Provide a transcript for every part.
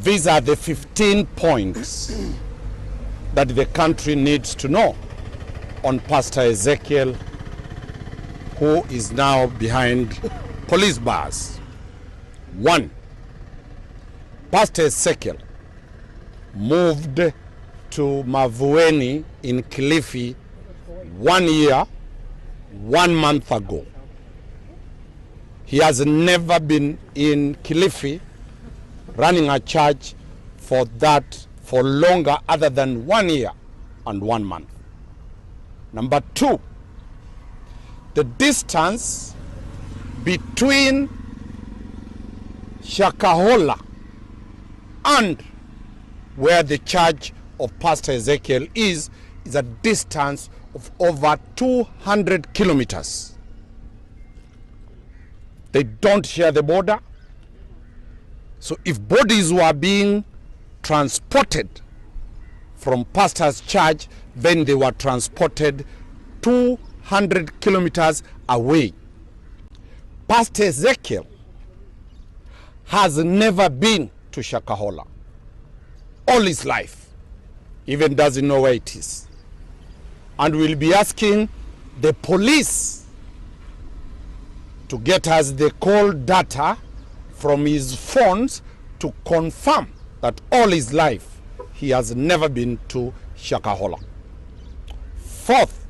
These are the 15 points that the country needs to know on Pastor Ezekiel, who is now behind police bars. 1. Pastor Ezekiel moved to Mavueni in Kilifi 1 year, 1 month ago. He has never been in Kilifi running a church for longer other than 1 year and 1 month. Number 2, the distance between Shakahola and where the church of Pastor Ezekiel is a distance of over 200 kilometers. They don't share the border. So if bodies were being transported from pastor's church, then they were transported 200 kilometers away. Pastor Ezekiel has never been to Shakahola all his life, even doesn't know where it is. And we'll be asking the police to get us the call data from his phones to confirm that all his life he has never been to Shakahola. 4th,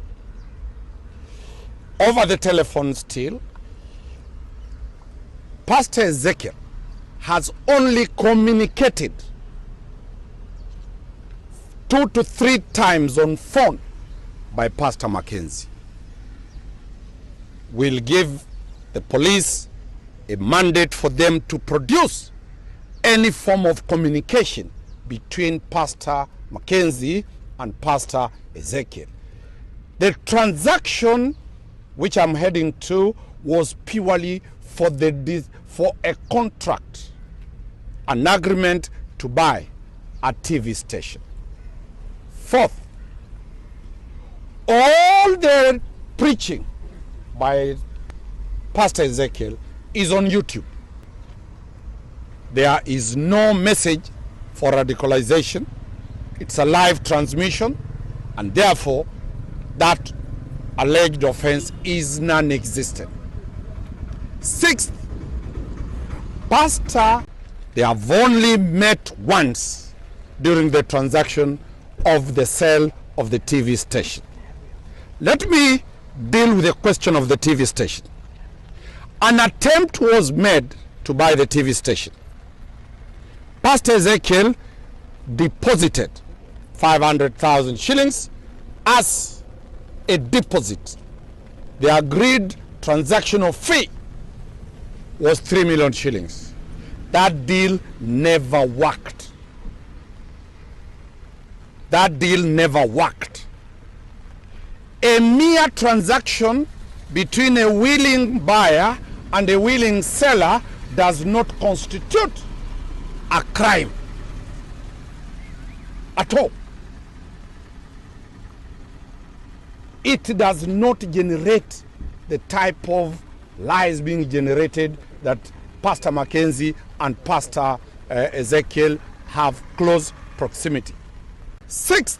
over the telephone still, Pastor Ezekiel has only communicated 2 to 3 times on phone by Pastor Mackenzie. We'll give the police a mandate for them to produce any form of communication between Pastor Mackenzie and Pastor Ezekiel. The transaction which I'm heading to was purely for a contract, an agreement to buy a TV station. 4th, all the preaching by Pastor Ezekiel is on YouTube. There is no message for radicalization. It's a live transmission, and therefore that alleged offense is non-existent. 6th, Pastor, they have only met once during the transaction of the sale of the TV station. Let me deal with the question of the TV station. An attempt was made to buy the TV station. Pastor Ezekiel deposited 500,000 shillings as a deposit. The agreed transactional fee was 3 million shillings. That deal never worked. That deal never worked. A mere transaction between a willing buyer and a willing seller does not constitute a crime at all. It does not generate the type of lies being generated that Pastor Mackenzie and Pastor Ezekiel have close proximity. 6th,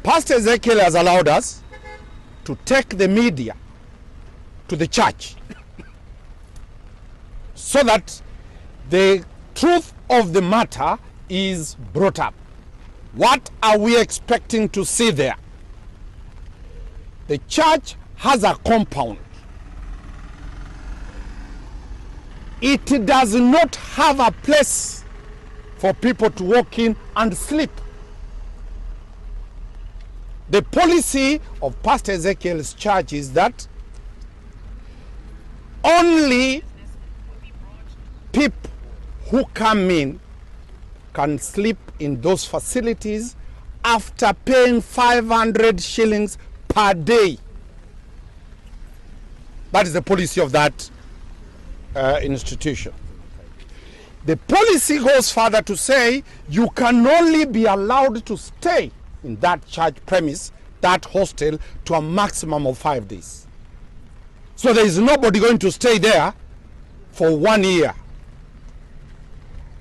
Pastor Ezekiel has allowed us to take the media to the church so that the truth of the matter is brought up. What are we expecting to see there? The church has a compound. It does not have a place for people to walk in and sleep. The policy of Pastor Ezekiel's church is that only people who come in can sleep in those facilities after paying 500 shillings per day. That is the policy of that institution. The policy goes further to say you can only be allowed to stay in that church premise, that hostel, to a maximum of 5 days. So there is nobody going to stay there for 1 year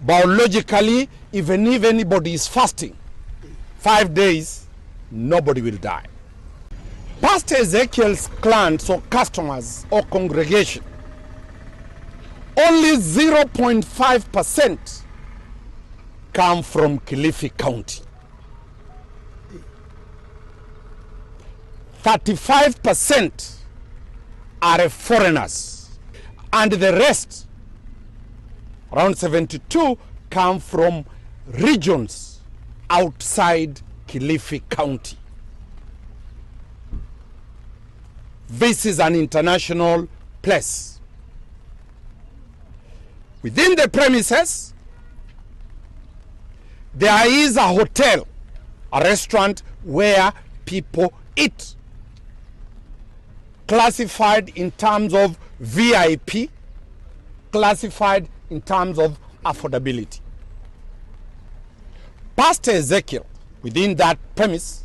Biologically, even if anybody is fasting 5 days, nobody will die. Pastor Ezekiel's clients or customers or congregation, only 0.5% come from Kilifi County. 35% are foreigners, and the rest, around 72, come from regions outside Kilifi County. This is an international place. Within the premises, there is a hotel, a restaurant where people eat, classified in terms of VIP, classified in terms of affordability. Pastor Ezekiel, within that premise,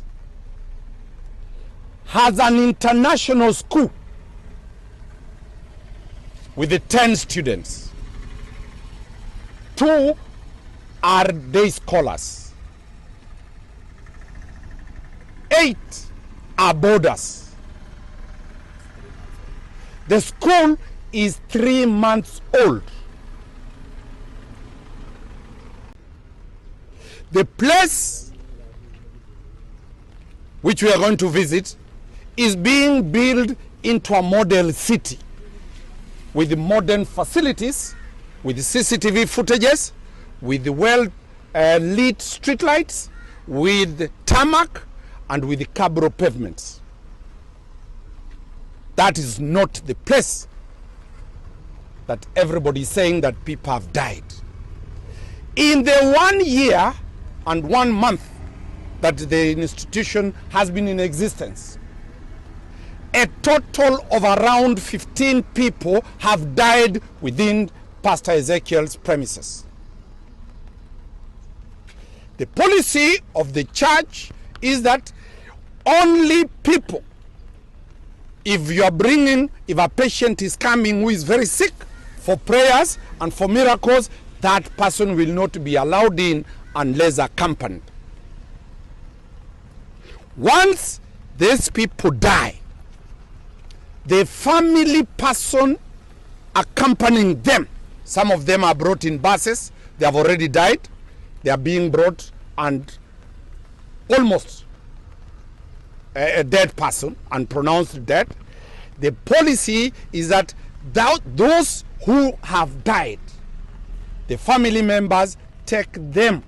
has an international school with 10 students. 2 are day scholars. 8 are boarders. The school is 3 months old. The place which we are going to visit is being built into a model city with modern facilities, with CCTV footages, with well-lit streetlights, with tarmac, and with cabro pavements. That is not the place that everybody is saying that people have died. In the 1 year and 1 month that the institution has been in existence, a total of around 15 people have died within Pastor Ezekiel's premises. The policy of the church is that only people, if a patient is coming who is very sick for prayers and for miracles, that person will not be allowed in unless accompanied. Once these people die, the family person accompanying them, some of them are brought in buses, they have already died, they are being brought and almost a dead person and pronounced dead. The policy is that those who have died, the family members take them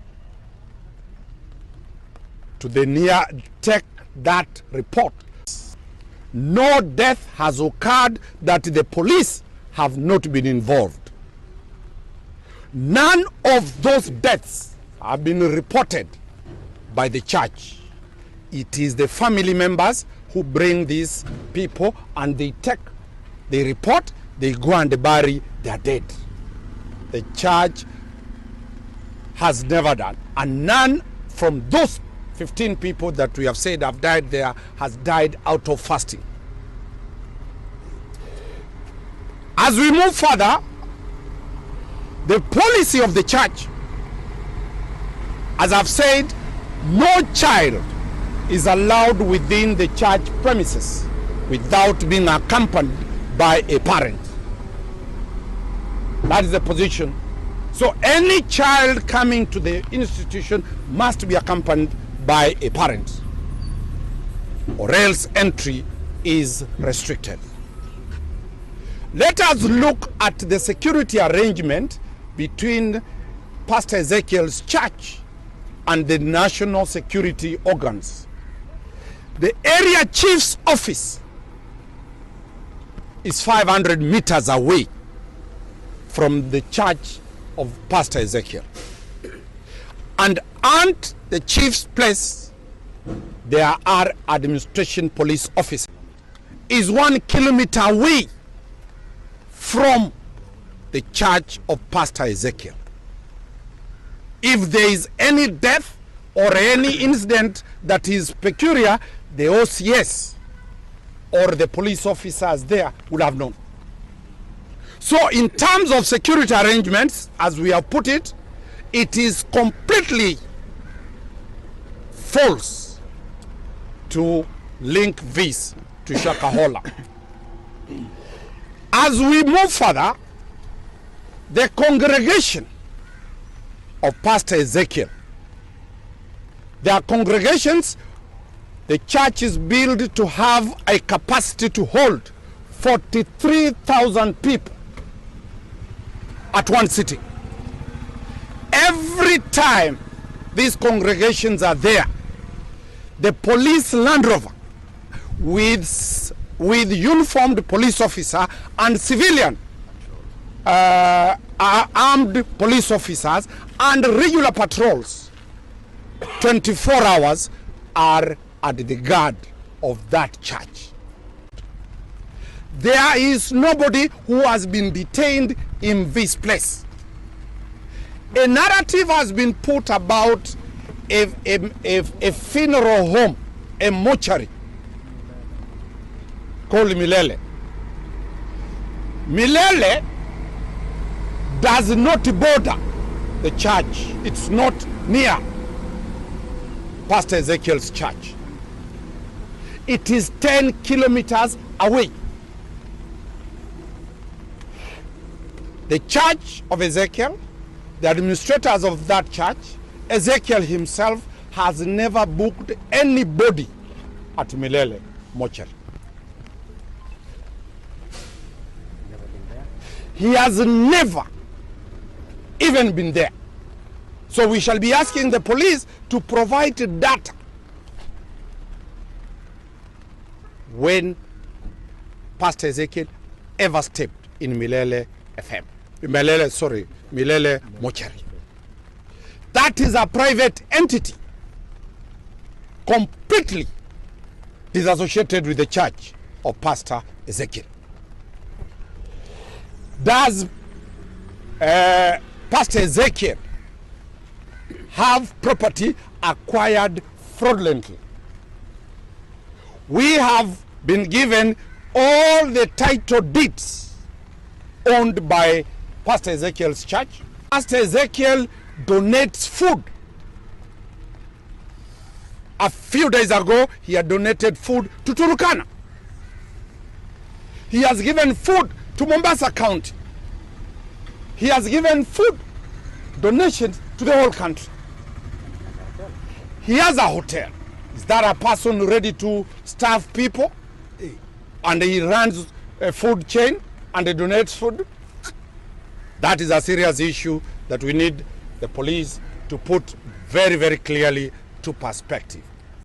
to take that report. No death has occurred that the police have not been involved. None of those deaths have been reported by the church. It is the family members who bring these people and they report, they go and bury their dead. The church has never done, and none from those 15 people that we have said have died there has died out of fasting. As we move further, the policy of the church, as I've said, no child is allowed within the church premises without being accompanied by a parent. That is the position. So any child coming to the institution must be accompanied by a parent, or else entry is restricted. Let us look at the security arrangement between Pastor Ezekiel's church and the national security organs. The area chief's office is 500 meters away from the church of Pastor Ezekiel. And at the chief's place, there are administration police officers. Is 1 kilometer away from the church of Pastor Ezekiel. If there is any death or any incident that is peculiar, the OCS or the police officers there would have known. So in terms of security arrangements, as we have put it, It is completely false to link this to Shakahola. As we move further, the congregation of Pastor Ezekiel, their congregations, the church is built to have a capacity to hold 43,000 people at one sitting. Every time these congregations are there, the police Land Rover with uniformed police officer and civilian armed police officers and regular patrols 24 hours are at the guard of that church. There is nobody who has been detained in this place. A narrative has been put about a funeral home, a mortuary called Milele. Milele does not border the church. It's not near Pastor Ezekiel's church. It is 10 kilometers away. The church of Ezekiel, the administrators of that church, Ezekiel himself has never booked anybody at Milele mortuary. He has never even been there. So we shall be asking the police to provide data when Pastor Ezekiel ever stepped in Milele Milele mortuary. That is a private entity, completely disassociated with the church of Pastor Ezekiel. Does Pastor Ezekiel have property acquired fraudulently? We have been given all the title deeds owned by Pastor Ezekiel's church. Pastor Ezekiel donates food. A few days ago, he had donated food to Turkana. He has given food to Mombasa County. He has given food donations to the whole country. He has a hotel. Is that a person ready to staff people? And he runs a food chain and he donates food? That is a serious issue that we need the police to put very, very clearly to perspective.